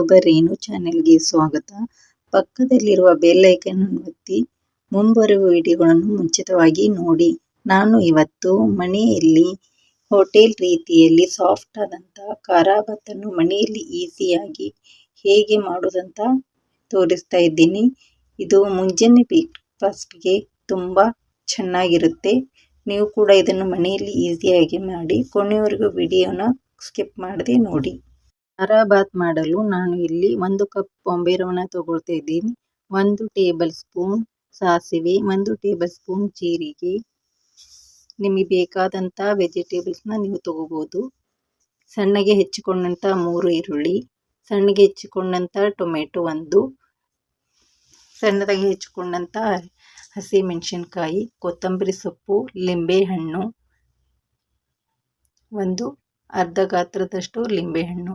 YouTuber ರೇಣು ಚಾನೆಲ್ಗೆ ಸ್ವಾಗತ. ಪಕ್ಕದಲ್ಲಿರುವ ಬೆಲ್ ಐಕನ್ ಅನ್ನು ಒತ್ತಿ ಮುಂಬರುವ ವಿಡಿಯೋಗಳನ್ನು ಮುಂಚಿತವಾಗಿ ನೋಡಿ. ನಾನು ಇವತ್ತು ಮನೆಯಲ್ಲಿ ಹೋಟೆಲ್ ರೀತಿಯಲ್ಲಿ ಸಾಫ್ಟ್ ಆದಂಥ ಖಾರ ಭಾತನ್ನು ಮನೆಯಲ್ಲಿ ಈಸಿಯಾಗಿ ಹೇಗೆ ಮಾಡೋದಂತ ತೋರಿಸ್ತಾ ಇದ್ದೀನಿ. ಇದು ಮುಂಜಾನೆ ಬ್ರೇಕ್ಫಾಸ್ಟ್ಗೆ ತುಂಬ ಚೆನ್ನಾಗಿರುತ್ತೆ. ನೀವು ಕೂಡ ಇದನ್ನು ಮನೆಯಲ್ಲಿ ಈಸಿಯಾಗಿ ಮಾಡಿ. ಕೊನೆಯವರೆಗೂ ವಿಡಿಯೋನ ಸ್ಕಿಪ್ ಮಾಡದೆ ನೋಡಿ. ಖಾರ ಭಾತ್ ಮಾಡಲು ನಾನು ಇಲ್ಲಿ 1 ಕಪ್ ಬಾಂಬೆ ರವನ ತಗೊಳ್ತಾ ಇದ್ದೀನಿ. 1 ಟೇಬಲ್ ಸ್ಪೂನ್ ಸಾಸಿವೆ, 1 ಟೇಬಲ್ ಸ್ಪೂನ್ ಜೀರಿಗೆ. ನಿಮಗೆ ಬೇಕಾದಂಥ ವೆಜಿಟೇಬಲ್ಸ್ನ ನೀವು ತಗೋಬೋದು. ಸಣ್ಣಗೆ ಹೆಚ್ಚಿಕೊಂಡಂಥ 3 ಈರುಳ್ಳಿ, ಸಣ್ಣಗೆ ಹೆಚ್ಚಿಕೊಂಡಂಥ ಟೊಮೆಟೊ 1, ಸಣ್ಣದಾಗಿ ಹೆಚ್ಚಿಕೊಂಡಂಥ ಹಸಿಮೆಣಸಿನ್ಕಾಯಿ, ಕೊತ್ತಂಬರಿ ಸೊಪ್ಪು, ಲಿಂಬೆಹಣ್ಣು, ಅರ್ಧ ಗಾತ್ರದಷ್ಟು ಲಿಂಬೆಹಣ್ಣು.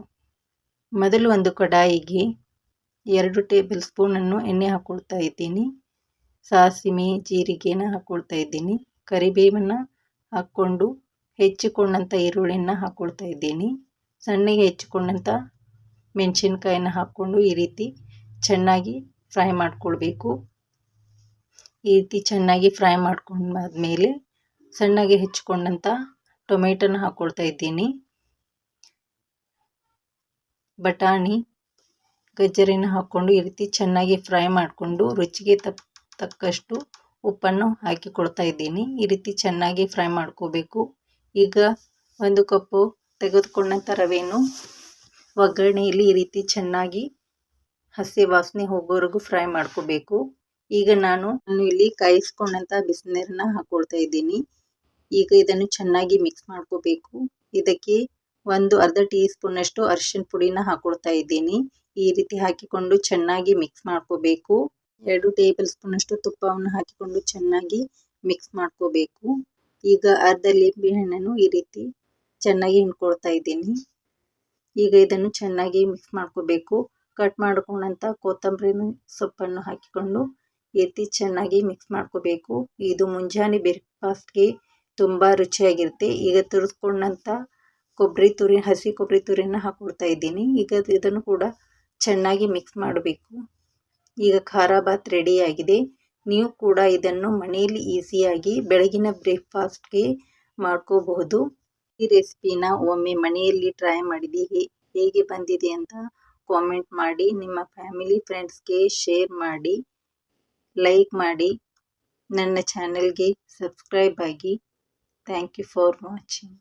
ಮೊದಲು ಒಂದು ಕಡಾಯಿಗೆ 2 ಟೇಬಲ್ ಸ್ಪೂನನ್ನು ಎಣ್ಣೆ ಹಾಕ್ಕೊಳ್ತಾ ಇದ್ದೀನಿ. ಸಾಸಿವೆ ಜೀರಿಗೆನ ಹಾಕ್ಕೊಳ್ತಾ ಇದ್ದೀನಿ. ಕರಿಬೇವನ್ನು ಹಾಕ್ಕೊಂಡು ಹೆಚ್ಚಿಕೊಂಡಂಥ ಈರುಳ್ಳಿನ ಹಾಕ್ಕೊಳ್ತಾ ಇದ್ದೀನಿ. ಸಣ್ಣಗೆ ಹೆಚ್ಚಿಕೊಂಡಂಥ ಮೆಣಸಿನ್ಕಾಯಿನ ಹಾಕ್ಕೊಂಡು ಈ ರೀತಿ ಚೆನ್ನಾಗಿ ಫ್ರೈ ಮಾಡ್ಕೊಳ್ಬೇಕು. ಈ ರೀತಿ ಚೆನ್ನಾಗಿ ಫ್ರೈ ಮಾಡ್ಕೊಂಡಾದ್ಮೇಲೆ ಸಣ್ಣಗೆ ಹೆಚ್ಚಿಕೊಂಡಂಥ ಟೊಮೆಟೊನ ಹಾಕ್ಕೊಳ್ತಾ ಇದ್ದೀನಿ. ಬಟಾಣಿ ಗಜ್ಜರಿನ ಹಾಕ್ಕೊಂಡು ಈ ರೀತಿ ಚೆನ್ನಾಗಿ ಫ್ರೈ ಮಾಡಿಕೊಂಡು ರುಚಿಗೆ ತಕ್ಕಷ್ಟು ಉಪ್ಪನ್ನು ಹಾಕಿಕೊಳ್ತಾ ಇದ್ದೀನಿ. ಈ ರೀತಿ ಚೆನ್ನಾಗಿ ಫ್ರೈ ಮಾಡ್ಕೋಬೇಕು. ಈಗ 1 ಕಪ್ಪು ತೆಗೆದುಕೊಂಡಂಥ ರವೆಯನ್ನು ಒಗ್ಗರಣೆಯಲ್ಲಿ ಈ ರೀತಿ ಚೆನ್ನಾಗಿ ಹಸಿ ವಾಸನೆ ಹೋಗೋವರೆಗೂ ಫ್ರೈ ಮಾಡ್ಕೋಬೇಕು. ಈಗ ನಾನು ಇಲ್ಲಿ ಕಾಯಿಸ್ಕೊಂಡಂಥ ಬಿಸಿನೀರನ್ನ ಹಾಕ್ಕೊಳ್ತಾ ಇದ್ದೀನಿ. ಈಗ ಇದನ್ನು ಚೆನ್ನಾಗಿ ಮಿಕ್ಸ್ ಮಾಡ್ಕೋಬೇಕು. ಇದಕ್ಕೆ ಅರ್ಧ ಟೀ ಸ್ಪೂನಷ್ಟು ಅರಿಶಿನ ಪುಡಿನ ಹಾಕ್ಕೊಳ್ತಾ ಇದ್ದೀನಿ. ಈ ರೀತಿ ಹಾಕಿಕೊಂಡು ಚೆನ್ನಾಗಿ ಮಿಕ್ಸ್ ಮಾಡ್ಕೋಬೇಕು. 2 ಟೇಬಲ್ ಸ್ಪೂನಷ್ಟು ತುಪ್ಪವನ್ನು ಹಾಕಿಕೊಂಡು ಚೆನ್ನಾಗಿ ಮಿಕ್ಸ್ ಮಾಡ್ಕೋಬೇಕು. ಈಗ ಅರ್ಧ ಲಿಂಬೆ ಹಣ್ಣನ್ನು ಈ ರೀತಿ ಚೆನ್ನಾಗಿ ಹಿಂಡ್ಕೊಳ್ತಾ ಇದ್ದೀನಿ. ಈಗ ಇದನ್ನು ಚೆನ್ನಾಗಿ ಮಿಕ್ಸ್ ಮಾಡ್ಕೋಬೇಕು. ಕಟ್ ಮಾಡ್ಕೊಂಡಂಥ ಕೊತ್ತಂಬರಿ ಸೊಪ್ಪನ್ನು ಹಾಕಿಕೊಂಡು ಈ ರೀತಿ ಚೆನ್ನಾಗಿ ಮಿಕ್ಸ್ ಮಾಡ್ಕೋಬೇಕು. ಇದು ಮುಂಜಾನೆ ಬ್ರೇಕ್ಫಾಸ್ಟ್ಗೆ ತುಂಬ ರುಚಿಯಾಗಿರುತ್ತೆ. ಈಗ ತುರಿಸ್ಕೊಂಡಂಥ ಹಸಿ ಕೊಬ್ಬರಿ ತುರಿನ ಹಾಕ್ಕೊಳ್ತಾ ಇದ್ದೀನಿ. ಈಗ ಇದನ್ನು ಕೂಡ ಚೆನ್ನಾಗಿ ಮಿಕ್ಸ್ ಮಾಡಬೇಕು. ಈಗ ಖಾರ ಭಾತ್ ರೆಡಿಯಾಗಿದೆ. ನೀವು ಕೂಡ ಇದನ್ನು ಮನೆಯಲ್ಲಿ ಈಸಿಯಾಗಿ ಬೆಳಗಿನ ಬ್ರೇಕ್ಫಾಸ್ಟ್ಗೆ ಮಾಡ್ಕೋಬಹುದು. ಈ ರೆಸಿಪಿನ ಒಮ್ಮೆ ಮನೆಯಲ್ಲಿ ಟ್ರೈ ಮಾಡಿದೆ, ಹೇಗೆ ಬಂದಿದೆ ಅಂತ ಕಾಮೆಂಟ್ ಮಾಡಿ. ನಿಮ್ಮ ಫ್ಯಾಮಿಲಿ ಫ್ರೆಂಡ್ಸ್ಗೆ ಶೇರ್ ಮಾಡಿ, ಲೈಕ್ ಮಾಡಿ, ನನ್ನ ಚಾನೆಲ್ಗೆ ಸಬ್ಸ್ಕ್ರೈಬ್ ಆಗಿ. Thank you for watching.